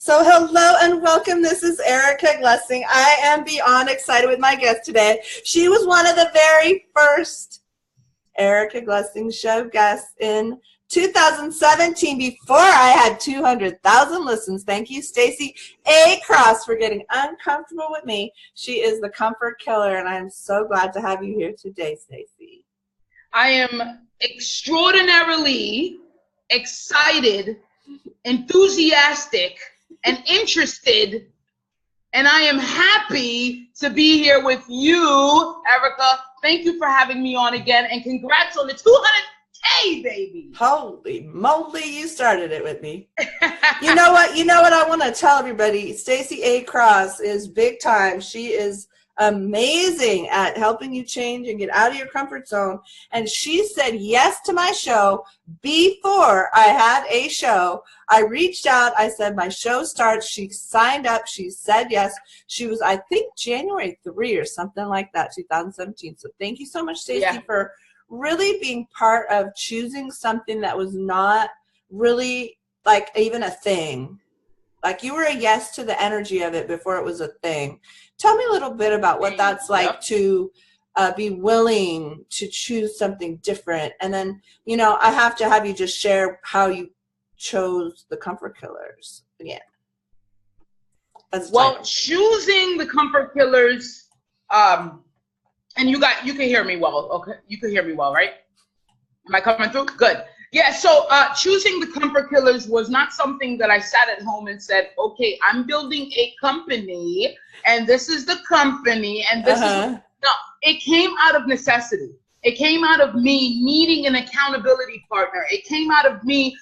So hello and welcome. This is Erica Glessing. I am beyond excited with my guest today. She was one of the very first Erica Glessing show guests in 2017 before I had 200,000 listens. Thank you, Stacy A Cross, for getting uncomfortable with me. She is the comfort killer, and I'm so glad to have you here today, Stacy. I am extraordinarily excited, enthusiastic, and interested, and I am happy to be here with you, Erica. Thank you for having me on again, and congrats on the 200K, baby. Holy moly, you started it with me. You know what I want to tell everybody? Stacy A Cross is big time. She is amazing at helping you change and get out of your comfort zone. And she said yes to my show before I had a show. I reached out. I said, my show starts. She signed up. She said yes. She was, I think, January 3 or something like that, 2017. So thank you so much, Stacy, for really being part of choosing something that was not really like even a thing. Like you were a yes to the energy of it before it was a thing. Tell me a little bit about what that's like to be willing to choose something different. And then, you know, I have to have you just share how you chose the Comfort Killers again. Well, choosing the Comfort Killers, and you can hear me well, okay? You can hear me well, right? Am I coming through? Good. Yeah, so choosing the Comfort Killers was not something that I sat at home and said, okay, I'm building a company, and this is the company, and this is... No, it came out of necessity. It came out of me needing an accountability partner. It came out of me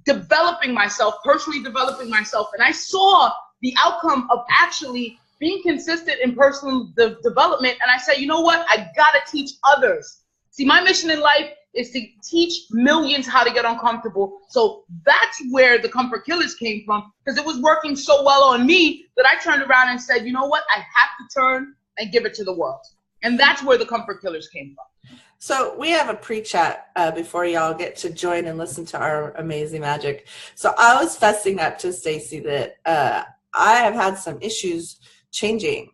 developing myself, personally developing myself, and I saw the outcome of actually being consistent in personal development, and I said, you know what? I gotta teach others. See, my mission in life is to teach millions how to get uncomfortable. So that's where the Comfort Killers came from, because it was working so well on me that I turned around and said, you know what? I have to turn and give it to the world. And that's where the Comfort Killers came from. So we have a pre-chat before y'all get to join and listen to our amazing magic. So I was fessing up to Stacy that I have had some issues changing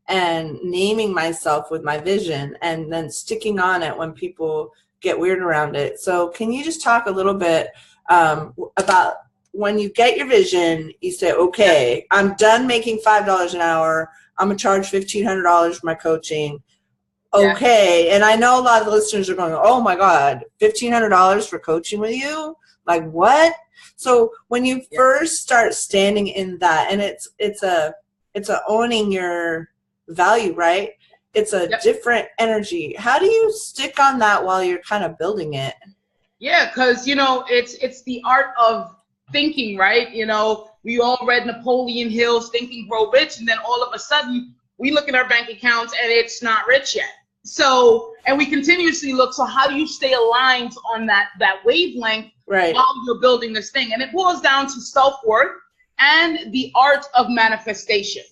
and naming myself with my vision and then sticking on it when people get weird around it. So can you just talk a little bit about when you get your vision, you say, okay, I'm done making $5 an hour. I'm going to charge $1,500 for my coaching. Okay. Yeah. And I know a lot of the listeners are going, oh my God, $1,500 for coaching with you? Like what? So when you first start standing in that, and it's a owning your value, right? It's a different energy. How do you stick on that while you're kind of building it? Yeah, because, you know, it's the art of thinking, right? You know, we all read Napoleon Hill's Think and Grow Rich, and then all of a sudden we look at our bank accounts and it's not rich yet. So, and we continuously look, so how do you stay aligned on that wavelength while you're building this thing? And it boils down to self-worth and the art of manifestation.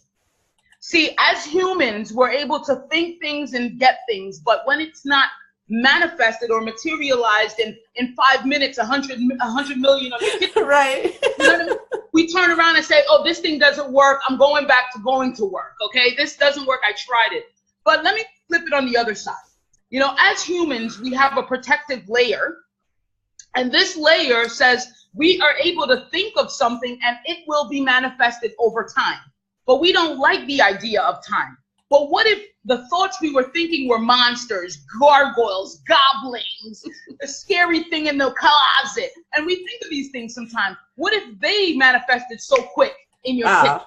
See, as humans, we're able to think things and get things, but when it's not manifested or materialized in 5 minutes, 100 million of your kids, right? You know what I mean? We turn around and say, oh, this thing doesn't work. I'm going back to going to work, okay? This doesn't work. I tried it. But let me flip it on the other side. You know, as humans, we have a protective layer, and this layer says we are able to think of something and it will be manifested over time. But we don't like the idea of time. But what if the thoughts we were thinking were monsters, gargoyles, goblins, a scary thing in the closet? And we think of these things sometimes. What if they manifested so quick in your kitchen,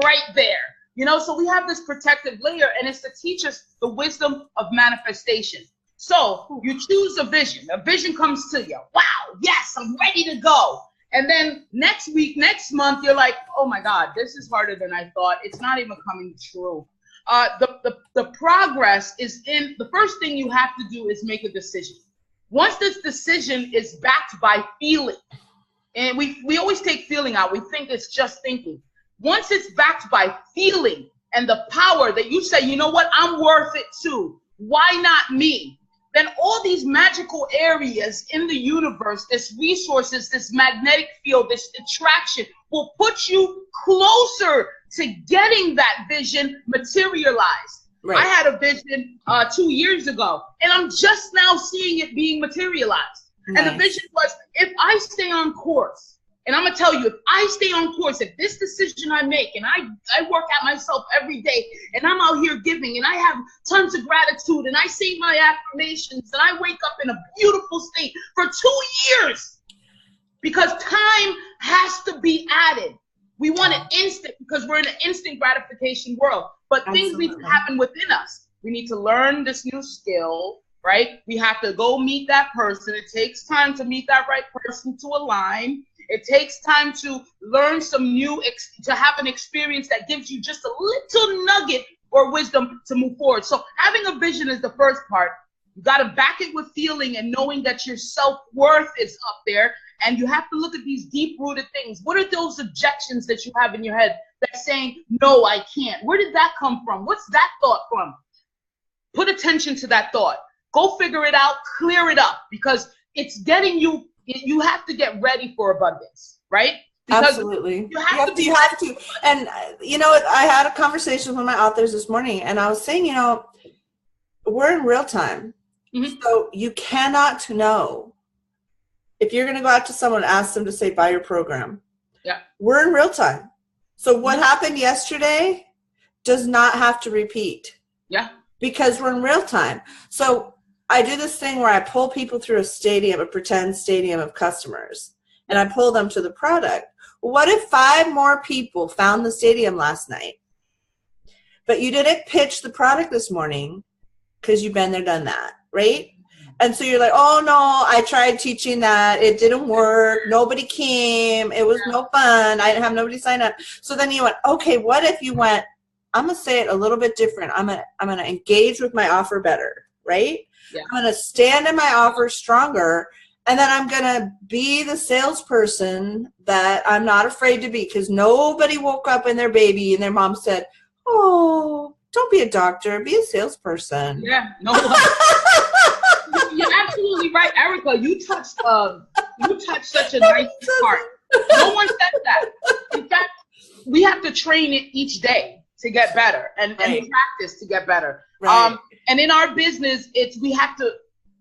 right there? You know, so we have this protective layer, and it's to teach us the wisdom of manifestation. So you choose a vision. A vision comes to you. Wow, yes, I'm ready to go. And then next week, next month, you're like, oh my God, this is harder than I thought. It's not even coming true. The progress is in, the first thing you have to do is make a decision. Once this decision is backed by feeling, and we always take feeling out, we think it's just thinking. Once it's backed by feeling and the power that you say, you know what, I'm worth it too. Why not me? Then all these magical areas in the universe, this resources, this magnetic field, this attraction will put you closer to getting that vision materialized. Right. I had a vision 2 years ago, and I'm just now seeing it being materialized. Nice. And the vision was, if I stay on course, and I'm going to tell you, if I stay on course, if this decision I make, and I work at myself every day, and I'm out here giving, and I have tons of gratitude, and I say my affirmations, and I wake up in a beautiful state for 2 years, because time has to be added. We want it instant because we're in an instant gratification world, but things need to happen within us. We need to learn this new skill, right? We have to go meet that person. It takes time to meet that right person to align. It takes time to learn some new, to have an experience that gives you just a little nugget or wisdom to move forward. So having a vision is the first part. You got to back it with feeling and knowing that your self-worth is up there. And you have to look at these deep-rooted things. What are those objections that you have in your head that's saying, no, I can't? Where did that come from? What's that thought from? Put attention to that thought. Go figure it out, clear it up, because it's getting you. You have to get ready for abundance, right? Because absolutely. You have to. And you know, I had a conversation with my authors this morning, and I was saying, you know, we're in real time. Mm-hmm. So you cannot know if you're going to go out to someone and ask them to say, buy your program. Yeah. We're in real time. So what happened yesterday does not have to repeat. Yeah. Because we're in real time. So I do this thing where I pull people through a pretend stadium of customers, and I pull them to the product. What if 5 more people found the stadium last night, but you didn't pitch the product this morning because you've been there, done that, right? And so you're like, oh no, I tried teaching that. It didn't work. Nobody came. It was no fun. I didn't have nobody sign up. So then you went, okay, what if you went, I'm going to say it a little bit different. I'm going to engage with my offer better, right? Yeah. I'm going to stand in my offer stronger, and then I'm going to be the salesperson that I'm not afraid to be, because nobody woke up in their baby and their mom said, oh, don't be a doctor, be a salesperson. Yeah, no one. You're absolutely right, Erica. You touched such a nice part. No one said that. In fact, we have to train it each day to get better and practice to get better. Right. And in our business, we have to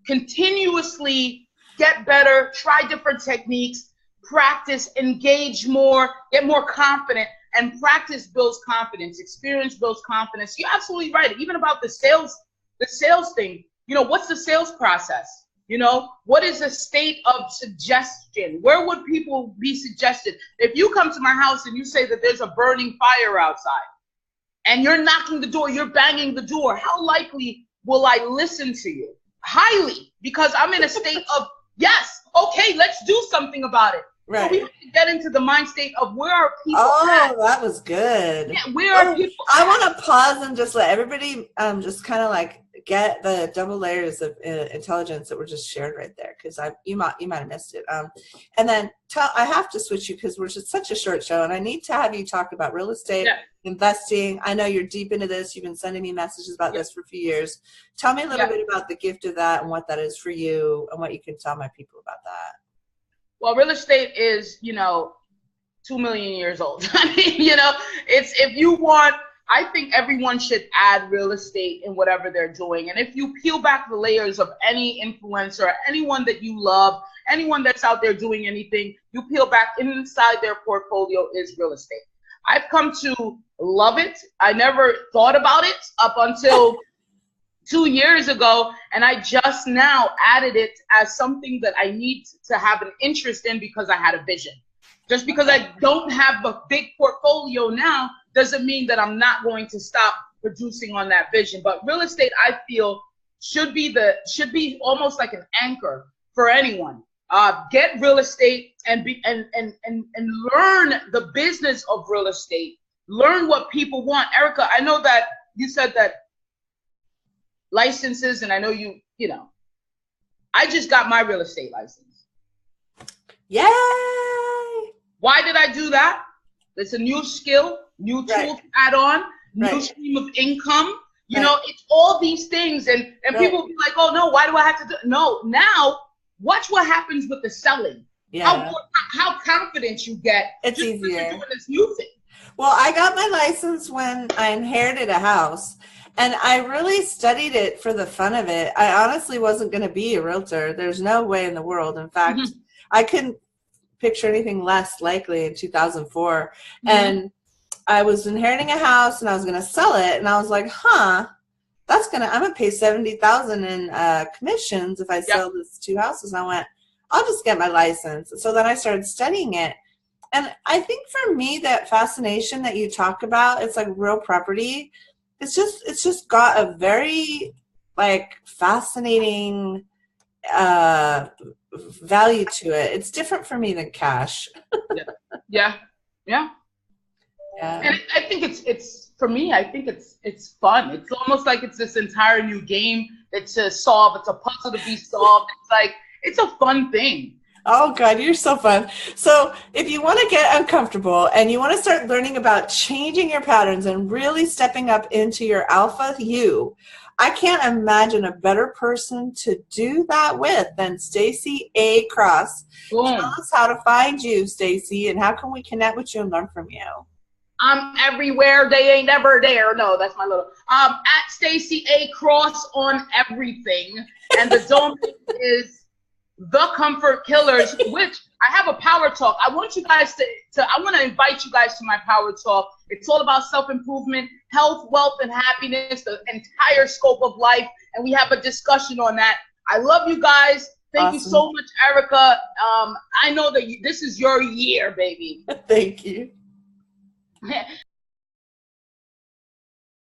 continuously get better, try different techniques, practice, engage more, get more confident, and practice builds confidence. Experience builds confidence. You're absolutely right. Even about the sales thing, you know, what's the sales process? You know, what is a state of suggestion? Where would people be suggested? If you come to my house and you say that there's a burning fire outside, and you're knocking the door, you're banging the door, how likely will I listen to you? Highly, because I'm in a state of, yes, okay, let's do something about it. Right. So we have to get into the mind state of where are people at. Oh, that was good. Yeah, where are people I want to pause and just let everybody just kind of like get the double layers of intelligence that were just shared right there, because you might have missed it. And then I have to switch you because we're just such a short show, and I need to have you talk about real estate, investing. I know you're deep into this. You've been sending me messages about this for a few years. Tell me a little bit about the gift of that and what that is for you, and what you can tell my people about that. Well, real estate is, 2 million years old. I mean, it's, if you want, I think everyone should add real estate in whatever they're doing. And if you peel back the layers of any influencer, anyone that you love, anyone that's out there doing anything, you peel back inside their portfolio is real estate. I've come to love it. I never thought about it up until 2 years ago, and I just now added it as something that I need to have an interest in because I had a vision. Just because I don't have a big portfolio now doesn't mean that I'm not going to stop producing on that vision. But real estate, I feel, should be almost like an anchor for anyone. Get real estate and learn the business of real estate. Learn what people want. Erica, I know that you said that licenses, and I know I just got my real estate license. Yay! Why did I do that? It's a new skill, new tool to add on, new stream of income. It's all these things, and people will be like, oh no, why do I have to do it? No, now watch what happens with the selling. Yeah. How confident you get. It's just easier. doing this new thing. Well, I got my license when I inherited a house, and I really studied it for the fun of it. I honestly wasn't going to be a realtor. There's no way in the world. In fact, I couldn't picture anything less likely in 2004. And I was inheriting a house, and I was going to sell it, and I was like, I'm going to pay $70,000 in commissions if I sell these two houses. And I went, I'll just get my license. So then I started studying it. And I think for me, that fascination that you talk about, it's like real property. It's just got a very like fascinating value to it. It's different for me than cash. Yeah. And I think it's for me. I think it's fun. It's almost like it's this entire new game that's to solve. It's a puzzle to be solved. It's like it's a fun thing. Oh, God, you're so fun. So if you want to get uncomfortable and you want to start learning about changing your patterns and really stepping up into your alpha you, I can't imagine a better person to do that with than Stacy A Cross. Boom. Tell us how to find you, Stacy, and how can we connect with you and learn from you? I'm everywhere. They ain't ever there. No, that's my little at Stacy A Cross on everything. And the domain is The Comfort Killers, which I have a power talk. I want you guys I want to invite you guys to my power talk. It's all about self-improvement, health, wealth, and happiness, the entire scope of life. And we have a discussion on that. I love you guys. Thank you so much, Erica. I know that this is your year, baby. Thank you.